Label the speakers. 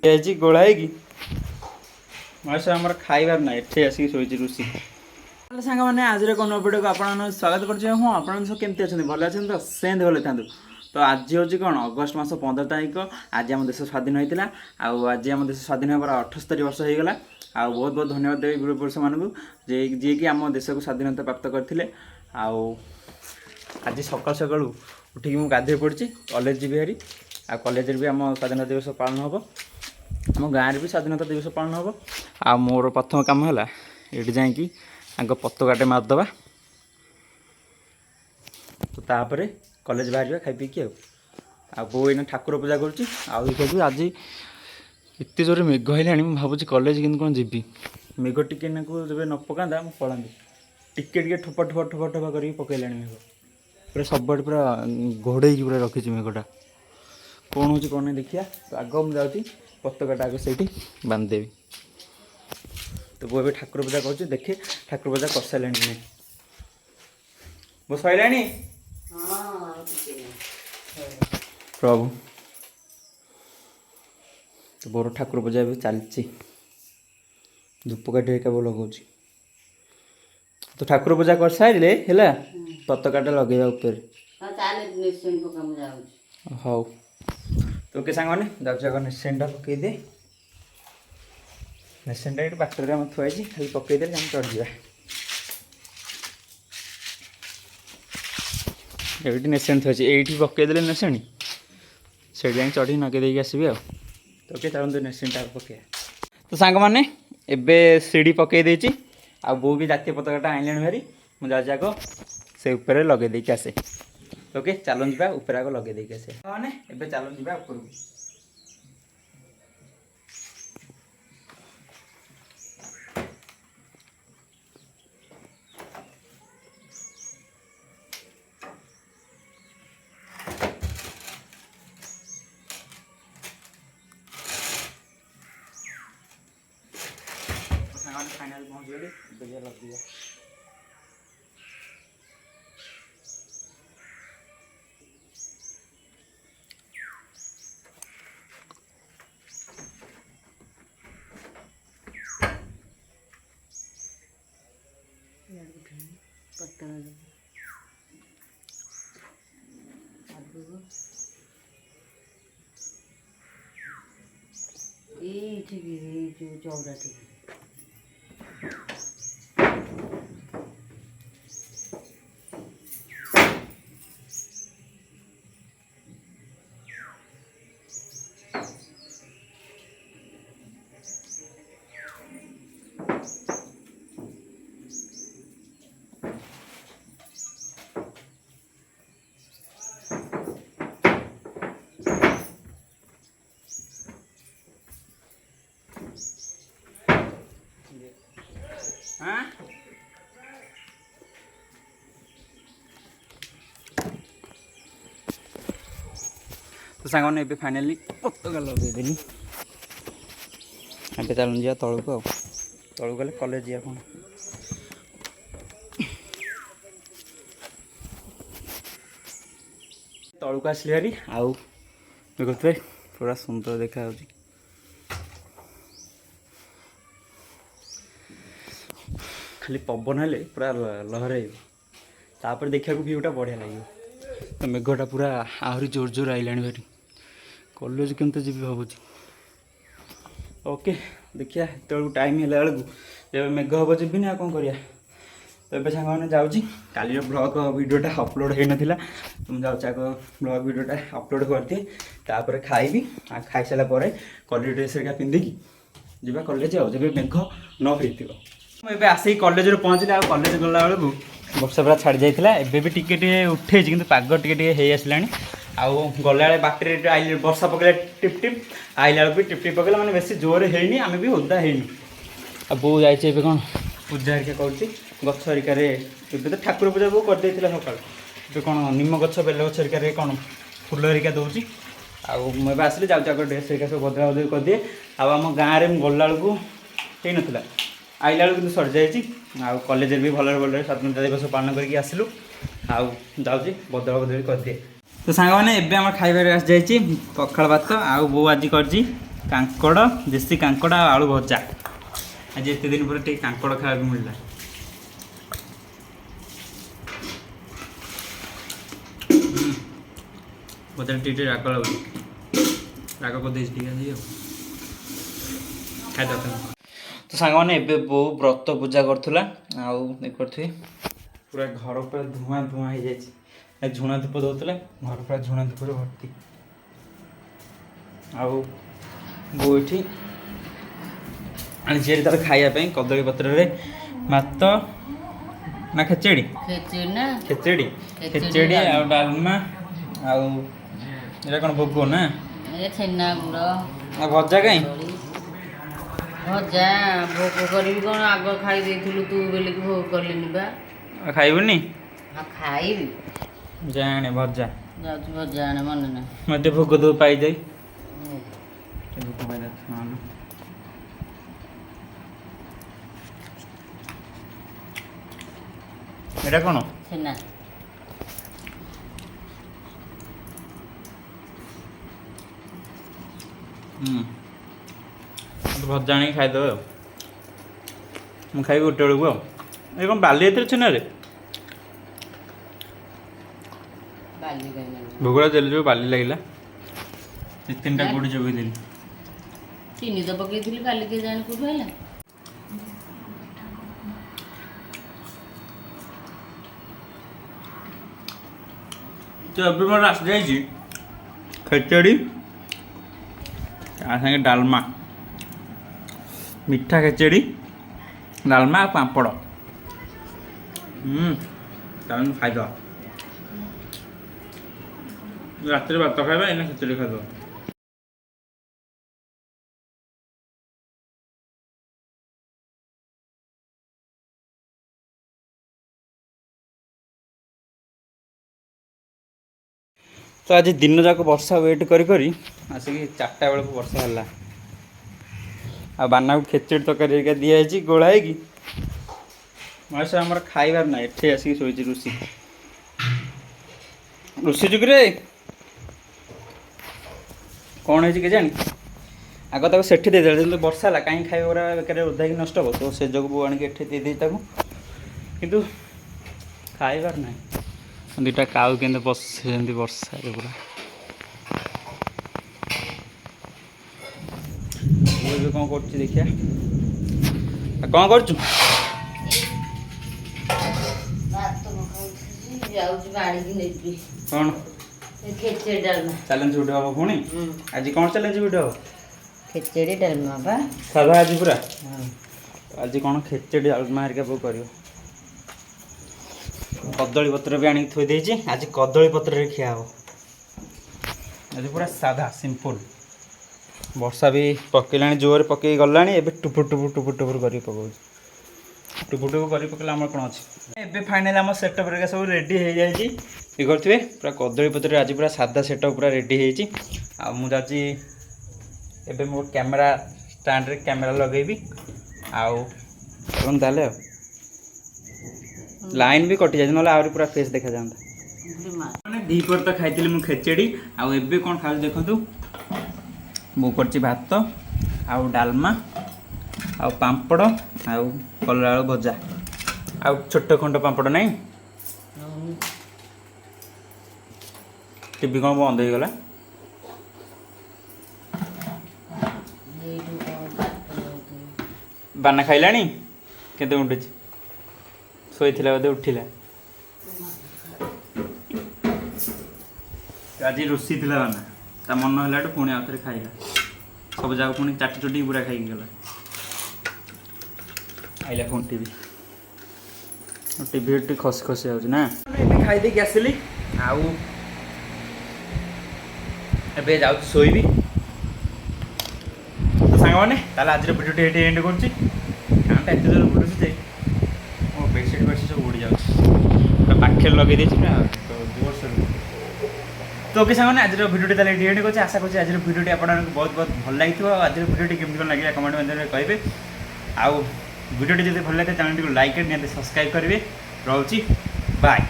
Speaker 1: ଯାଇଚି ଗୋଳାଇ କି ମଣିଷ ଆମର ଖାଇବାର ନାହିଁ ଏଠି ଆସିକି ଶୋଇଛି ରୁଷି। ହେଲେ ସାଙ୍ଗମାନେ ଆଜିର କ'ଣ ଭିଡ଼ିଓକୁ ଆପଣମାନଙ୍କୁ ସ୍ୱାଗତ କରୁଛି। ହଁ ଆପଣଙ୍କ ସବୁ କେମିତି ଅଛନ୍ତି? ଭଲ ଅଛନ୍ତି ତ? ସେମିତି ଭଲ ଥାନ୍ତୁ। ତ ଆଜି ହେଉଛି କ'ଣ ଅଗଷ୍ଟ ମାସ 15 ତାରିଖ। ଆଜି ଆମ ଦେଶ ସ୍ୱାଧୀନ ହୋଇଥିଲା। ଆଉ ଆଜି ଆମ ଦେଶ ସ୍ୱାଧୀନ ହେବାର 78 ବର୍ଷ ହୋଇଗଲା। ଆଉ ବହୁତ ବହୁତ ଧନ୍ୟବାଦ ଦେବି ପୂର୍ବ ପୁରୁଷମାନଙ୍କୁ ଯିଏକି ଆମ ଦେଶକୁ ସ୍ୱାଧୀନତା ପ୍ରାପ୍ତ କରିଥିଲେ। ଆଉ ଆଜି ସକାଳୁ ସକାଳୁ ଉଠିକି ମୁଁ ଗାଧୋଇ ପଡ଼ିଛି, କଲେଜ ଯିବି ହେରି। ଆଉ କଲେଜରେ ବି ଆମ ସ୍ୱାଧୀନତା ଦିବସ ପାଳନ ହେବ, ଆମ ଗାଁରେ ବି ସ୍ୱାଧୀନତା ଦିବସ ପାଳନ ହେବ। ଆଉ ମୋର ପ୍ରଥମ କାମ ହେଲା ଏଠି ଯାଇକି ଆଗ ପତାକାଟେ ମାରିଦେବା, ତ ତାପରେ କଲେଜ ବାହାରିବା ଖାଇ ପିଇକି। ଆଉ ବୋଉ ଏଇନା ଠାକୁର ପୂଜା କରୁଛି। ଆଉ ଦେଖିବି ଆଜି ଏତେ ଜୋରେ ମେଘ ହେଲାଣି, ମୁଁ ଭାବୁଛି କଲେଜ କେମିତି କ'ଣ ଯିବି। ମେଘ ଟିକେ ନାକୁ ଯେବେ ନ ପକାନ୍ତା ମୁଁ ପଳାନ୍ତି। ଟିକେ ଟିକେ ଠୋପା ଠୋପା ଠୋପା ଠୋପା କରିକି ପକାଇଲାଣି ମେଘ। ପୁରା ସବୁଆଡ଼େ ପୁରା ଘୋଡ଼େଇକି ପୁରା ରଖିଛି ମେଘଟା। କ'ଣ ହେଉଛି କ'ଣ ନାହିଁ ଦେଖିବା। ତ ଆଗ ମୁଁ ଯାଉଛି ପତାକାଟା ଆଗ ସେଇଠି ବାନ୍ଧିଦେବି। ତ ବୋଉ ଏବେ ଠାକୁର ପୂଜା କରୁଛି, ଦେଖେ ଠାକୁର ପୂଜା କରିସାରିଲାଣି କି ନାହିଁ। ବୋଉ ସରିଲାଣି? ପ୍ରଭୁ, ତ ବୋର ଠାକୁର ପୂଜା ଏବେ ଚାଲିଛି। ଧୂପକାଠି ହେରିକା ବୋଉ ଲଗାଉଛି। ତ ଠାକୁର ପୂଜା କରିସାରିଲେ ହେଲା ପତାକାଟା ଲଗେଇବା ଉପରେ। ହଉ ତ ଓକେ ସାଙ୍ଗମାନେ, ଯାଉଛି ଆଗ ନିଶ୍ଚୟଟା ପକାଇଦିଏ। ନିଶ୍ଚୟଟା ଏଇଠି ବାଟରେ ଆମେ ଥୁଆ ହେଇଛି, ଖାଲି ପକାଇଦେଲେ ଆମେ ଚଢ଼ିଯିବା। ଏଇଠି ନେସେଣି ଥୁଆ ହେଇଛି, ଏଇଠି ପକାଇଦେଲେ ନେସେଣି ସେଇଠି ଯାଇକି ଚଢ଼ିକି ନଗେଇ ଦେଇକି ଆସିବି। ଆଉ ତ ଓକେ ଚାଲନ୍ତୁ ନେସେଣିଟା ପକାଇବା। ତ ସାଙ୍ଗମାନେ ଏବେ ସିଡ଼ି ପକାଇ ଦେଇଛି। ଆଉ ବୋଉ ବି ଜାତୀୟ ପତାକାଟା ଆଣିଲେଣି ଭାରି। ମୁଁ ଯାଉଛି ଆଗ ସେ ଉପରେ ଲଗେଇ ଦେଇକି ଆସେ। ଓକେ ଚାଲନ୍ତୁ ଯିବା ଉପରେ ଆଗ ଲଗେଇ ଦେଇକି ଆସେ। ମାନେ ଏବେ ଚାଲନ୍ତୁ ଯିବା ଉପରକୁ। फाइनाल पहुँचगली, बढ़िया लग दिया। चौड़ा हाँ तो सांग मैंने फाइनाली पताका लगेदेली। ଏବେ ଚାଲୁନ ଯିବା ତଳକୁ। ଆଉ ତଳକୁ ଗଲେ କଲେଜ ଯିବା। କ'ଣ ତଳକୁ ଆସିଲି ଭାରି। ଆଉ ଦେଖୁଥିବେ ପୁରା ସୁନ୍ଦର ଦେଖାଯାଉଛି। ଖାଲି ପବନ ହେଲେ ପୁରା ଲହରାଇବ, ତାପରେ ଦେଖିବାକୁ ଭିଉଟା ବଢ଼ିଆ ଲାଗିବ। ତ ମେଘଟା ପୁରା ଆହୁରି ଜୋର ଜୋର ଆଇଲାଣି ଭାରି। କଲେଜ କେମିତି ଯିବି ଭାବୁଛି। ଓକେ ଦେଖିବା ସେତେବେଳକୁ ଟାଇମ୍ ହେଲା ବେଳକୁ ଏବେ ମେଘ ହେବ ଯିବିନି, ଆଉ କ'ଣ କରିବା। ତ ଏବେ ସାଙ୍ଗମାନେ ଯାଉଛି, କାଲିର ବ୍ଲଗ୍ ଭିଡ଼ିଓଟା ଅପଲୋଡ଼ ହେଇନଥିଲା। ତ ମୁଁ ଯାଉଛି ଆଗ ବ୍ଲଗ୍ ଭିଡ଼ିଓଟା ଅପଲୋଡ଼ କରିଦିଏ, ତାପରେ ଖାଇବି। ଆଉ ଖାଇସାରିଲା ପରେ କଲେଜ ଡ୍ରେସ୍ ହେରିକା ପିନ୍ଧିକି ଯିବା କଲେଜ। ଆଉ ଯେବେ ମେଘ ନ ହେଇଥିବ। ମୁଁ ଏବେ ଆସିକି କଲେଜରେ ପହଞ୍ଚିଲି। ଆଉ କଲେଜ ଗଲା ବେଳକୁ ବର୍ଷା ପୁରା ଛାଡ଼ି ଯାଇଥିଲା। ଏବେ ବି ଟିକେ ଟିକେ ଉଠେଇଛି, କିନ୍ତୁ ପାଗ ଟିକେ ଟିକେ ହେଇ ଆସିଲାଣି। ଆଉ ଗଲାବେଳେ ବାଟରେ ଆଇଲେ ବର୍ଷା ପକେଇଲା ଟିପ୍ ଟିପ୍, ଆଇଲା ବେଳକୁ ବି ଟିପ୍ ଟିପ୍ ପକେଇଲା, ମାନେ ବେଶୀ ଜୋରରେ ହେଇନି, ଆମେ ବି ଓଦା ହେଇନି। ଆଉ ବୋଉ ଯାଇଛି ଏବେ କ'ଣ ପୂଜା ହେରିକା କରୁଛି ଗଛ ହେରିକାରେ। ଏବେ ତ ଠାକୁର ପୂଜା ବୋଉ କରିଦେଇଥିଲା ସକାଳୁ। ଏବେ କ'ଣ ନିମ ଗଛ ବେଲ ଗଛ ହେରିକାରେ କ'ଣ ଫୁଲ ହେରିକା ଦେଉଛି। ଆଉ ମୁଁ ଏବେ ଆସିଲି, ଯାଉଛି ଆଗ ଡ୍ରେସ୍ ହେରିକା ସବୁ ବଦଳା ବଦଳି କରିଦିଏ। ଆଉ ଆମ ଗାଁରେ ମୁଁ ଗଲାବେଳକୁ ହେଇନଥିଲା, ଆଇଲା ବେଳକୁ କିନ୍ତୁ ସରିଯାଇଛି। ଆଉ କଲେଜରେ ବି ଭଲରେ ଭଲରେ ସ୍ୱାଧୀନତା ଦିବସ ପାଳନ କରିକି ଆସିଲୁ। ଆଉ ଯାଉଛି ବଦଳା ବଦଳି କରିଦିଏ। ତ ସାଙ୍ଗମାନେ ଏବେ ଆମର ଖାଇବାରେ ଆସିଯାଇଛି ପଖାଳ ଭାତ। ଆଉ ବୋଉ ଆଜି କରିଛି କାଙ୍କଡ଼ ଦେଶୀ କାଙ୍କଡ଼ ଆଉ ଆଳୁ ଭଜା। ଆଜି ଏତେ ଦିନ ପରେ ଟିକେ କାଙ୍କଡ଼ ଖାଇବାକୁ ମିଳିଲା। ଭଜାରେ ଟିକେ ରାଗ ଲାଗୁଛି, ରାଗ କରିଦେଇଛି ଟିକେ ଆଜି ଆଉ ଖାଇଦେବା। ତ ସାଙ୍ଗମାନେ ଏବେ ବୋଉ ବ୍ରତ ପୂଜା କରୁଥିଲା ଆଉ ଦେଖିପାରୁଥିବେ ପୁରା ଘର ପୁରା ଧୂଆଁ ଧୂଆଁ ହେଇଯାଇଛି। ଝୁଣା ଧୂପ ଦେଉଥିଲେ, ଘର ପୁରା ଝୁଣା ଧୂପରେ ଭର୍ତ୍ତି। ଆଉ ବୋଉ ଏଠି ଆଣିଛି ତାର ଖାଇବା ପାଇଁ କଦଳୀ ପତ୍ରରେ ଭାତ ନା ଖେଚେଡ଼ି ଖେଚେଡ଼ି ଆଉ ଡାଲମା ଆଉ ଏଇଟା କ'ଣ ଭୋଗ ନା
Speaker 2: ଛେନା ଗୁଡ଼
Speaker 1: ଆଉ ଭଜା କାଇଁ
Speaker 2: ଭଜା ଭୋଗ କରିବି କ'ଣ ଆଗ ଖାଇ ଦେଇଥିଲୁ ତୁ ବୋଲିକି ଭୋଗ କଲିନି ବା।
Speaker 1: ଖାଇବୁନି?
Speaker 2: ଖାଇବି
Speaker 1: ଜାଣେ ଭଜା
Speaker 2: ଯାଉଛି ଭଜା ଆଣେ ମନେ ନାହିଁ
Speaker 1: ମୋତେ ଭୋଗ ଦଉ ପାଇଯାଇ ଭୋଗ ପାଇଦା। ଏଇଟା କ'ଣ?
Speaker 2: ଛେନା।
Speaker 1: ଭଜା ଆଣିକି ଖାଇଦେବେ ଆଉ ମୁଁ ଖାଇବି ଗୋଟେ ବେଳକୁ ଆଉ। ଏ କ'ଣ ବାଲି ଏଥିରେ ଛେନାରେ ଭୋଗଟା ଦେଲି ଯେଉଁ ବାଲି ଲାଗିଲା। ଦୁଇ ତିନିଟା ଗୋଡ଼ି ଯୋଗେଇ ଦେଲି।
Speaker 2: ଚିନି ତ ପକେଇଥିଲି ବାଲି କିଏ ଜାଣି କୋଉଠୁ ହେଲା।
Speaker 1: ତ ଏବେ ମୋର ଆସିଯାଇଛି ଖେଚେଡ଼ି ତା ସାଙ୍ଗେ ଡାଲମା, ମିଠା ଖେଚେଡ଼ି ଡାଲମା ଆଉ ପାମ୍ପଡ଼। ତାହେଲେ ଖାଇଦେବା। ରାତିରେ ଭାତ ଖାଇବା, ଏଇନା ଖେଚେଡ଼ି ଖାଇଦେବା। ତ ଆଜି ଦିନ ଯାକ ବର୍ଷା ୱେଟ୍ କରି କରି ଆସିକି 4ଟା ବେଳକୁ ବର୍ଷା ହେଲା। ଆଉ ବାନାକୁ ଖେଚେଡ଼ି ତରକାରୀ ହେରିକା ଦିଆହେଇଛି ଗୋଳା ହେଇକି। ମହେଶ ଆମର ଖାଇବାର ନାହିଁ, ଏଠି ଆସିକି ଶୋଇଛି ରୁଷି ଯୁଗରେ କ'ଣ ହେଇଛି କେଜାଣି। ଆଗ ତାକୁ ସେଠି ଦେଇଦେଲା, ଯେମିତି ବର୍ଷା ହେଲା କାହିଁ ଖାଇବା ଗୁଡ଼ା ବେକାରେ ଓଦା ହେଇକି ନଷ୍ଟ ହେବ। ତ ସେ ଯୋଗୁଁ ବୋଉ ଆଣିକି ଏଠି ଦେଇଦେଇ ତାକୁ, କିନ୍ତୁ ଖାଇବାର ନାହିଁ। ଦୁଇଟା କାଉ କେମିତି ବସିଛନ୍ତି ବର୍ଷାରେ ପୁରା। ଏବେ କ'ଣ କରୁଛି ଦେଖିଆ। କ'ଣ କରୁଛୁ? କ'ଣ ଚ୍ୟାଲେଞ୍ଜ ଭିଡ଼ିଓ ହେବ ପୁଣି? ଆଜି କ'ଣ ଚ୍ୟାଲେଞ୍ଜ ଭିଡ଼ିଓ ହେବ?
Speaker 2: ଖେଚେଡ଼ି ଡାଲମା ବା
Speaker 1: ସାଧା ଆଜି ପୁରା। ଆଜି କ'ଣ ଖେଚେଡ଼ି ଡାଲମା ହେରିକା ବୋଉ କରିବ। କଦଳୀ ପତ୍ର ବି ଆଣିକି ଥୋଇ ଦେଇଛି, ଆଜି କଦଳୀ ପତ୍ରରେ ଖିଆ ହେବ। ଆଜି ପୁରା ସାଧା ସିମ୍ପଲ୍। ବର୍ଷା ବି ପକେଇଲାଣି, ଜୋରରେ ପକେଇ ଗଲାଣି। ଏବେ ଟୁପୁର ଟୁପୁର ଟୁପୁର ଟୁପୁର କରିକି ପକାଉଛି। ଟୁପୁର ଟୁପୁର କରି ପକେଇଲେ ଆମର କ'ଣ ଅଛି। ଏବେ ଫାଇନାଲି ଆମ ସେଟଅପ୍ ହେରିକା ସବୁ ରେଡ଼ି ହେଇଯାଇଛି। ଇଏ କରିଥିବେ ପୁରା କଦଳୀ ପତ୍ରରେ ଆଜି ପୁରା ସାଧା ସେଟଅପ୍ ପୁରା ରେଡ଼ି ହେଇଛି। ଆଉ ମୁଁ ଯାଉଛି ଏବେ ମୋ କ୍ୟାମେରା ଷ୍ଟାଣ୍ଡରେ କ୍ୟାମେରା ଲଗେଇବି ଆଉ ଏବଂ ତାହେଲେ ଆଉ ଲାଇନ୍ ବି କଟିଯାଇଛି, ନହେଲେ ଆହୁରି ପୁରା ଫ୍ରେଶ୍ ଦେଖାଯାଆନ୍ତା। ମାନେ ଦ୍ୱିପହର ତ ଖାଇଥିଲି ମୁଁ ଖେଚେଡ଼ି, ଆଉ ଏବେ କ'ଣ ଖାଉଛି ଦେଖନ୍ତୁ। ମୁଁ କରିଛି ଭାତ ଆଉ ଡାଲମା ଆଉ ପାମ୍ପଡ଼ ଆଉ କଲରା ଆଳୁ ଭଜା ଆଉ ଛୋଟ ଖଣ୍ଡ ପାମ୍ପଡ଼ ନାହିଁ। ଟିଭି କ'ଣ ବନ୍ଦ ହେଇଗଲା? ବାନା ଖାଇଲାଣି? କେତେ ଉଠୁଛି? ଶୋଇଥିଲା ବୋଧେ, ଉଠିଲା। ଆଜି ରୋଷେଇ ଥିଲା ବାନା, ତା ମନ ହେଲାଠୁ ପୁଣି ଆଉ ଥରେ ଖାଇଲା। ସବୁ ଯାକ ପୁଣି ଚାଟି ଚୁଟି ପୁରା ଖାଇକି ଗଲା। ଆଇଲା ପୁଣି ଟିଭି ଟିକେ ଖସି ଖସି ଯାଉଛି ନା। ଏବେ ଖାଇଦେଇକି ଆସିଲି, ଆଉ ଏବେ ଯାଉଛି ଶୋଇବି। ତ ସାଙ୍ଗମାନେ ତାହେଲେ ଆଜିର ଭିଡ଼ିଓଟି ଏଠି ଏଣ୍ଡ କରୁଛି। କାରଣଟା ଏତେ ଜୋର ବୁଲୁଛି ଯେ ମୋ ବେଡ଼ସିଟ୍ ସବୁ ଉଡ଼ି ଯାଉଛି। ପୁରା ପାଖରେ ଲଗେଇ ଦେଇଛି ପୁରା ଜୋରସୋର। ତ ଓକେ ସାଙ୍ଗମାନେ ଆଜିର ଭିଡ଼ିଓଟି ତାହେଲେ ଏଠି ଏଣ୍ଡ କରୁଛି। ଆଶା କରୁଛି ଆଜିର ଭିଡ଼ିଓଟି ଆପଣଙ୍କୁ ବହୁତ ବହୁତ ଭଲ ଲାଗିଥିବ। ଆଉ ଆଜିର ଭିଡ଼ିଓଟି କେମିତି କ'ଣ ଲାଗିଲା କମେଣ୍ଟ ମାଧ୍ୟମରେ କହିବେ। ଆଉ ଭିଡ଼ିଓଟି ଯଦି ଭଲ ଲାଗିଥାଏ ଚ୍ୟାନେଲଟିକୁ ଲାଇକ୍ କରି ନିହାତି ସବସ୍କ୍ରାଇବ୍ କରିବେ। ରହୁଛି, ବାଏ।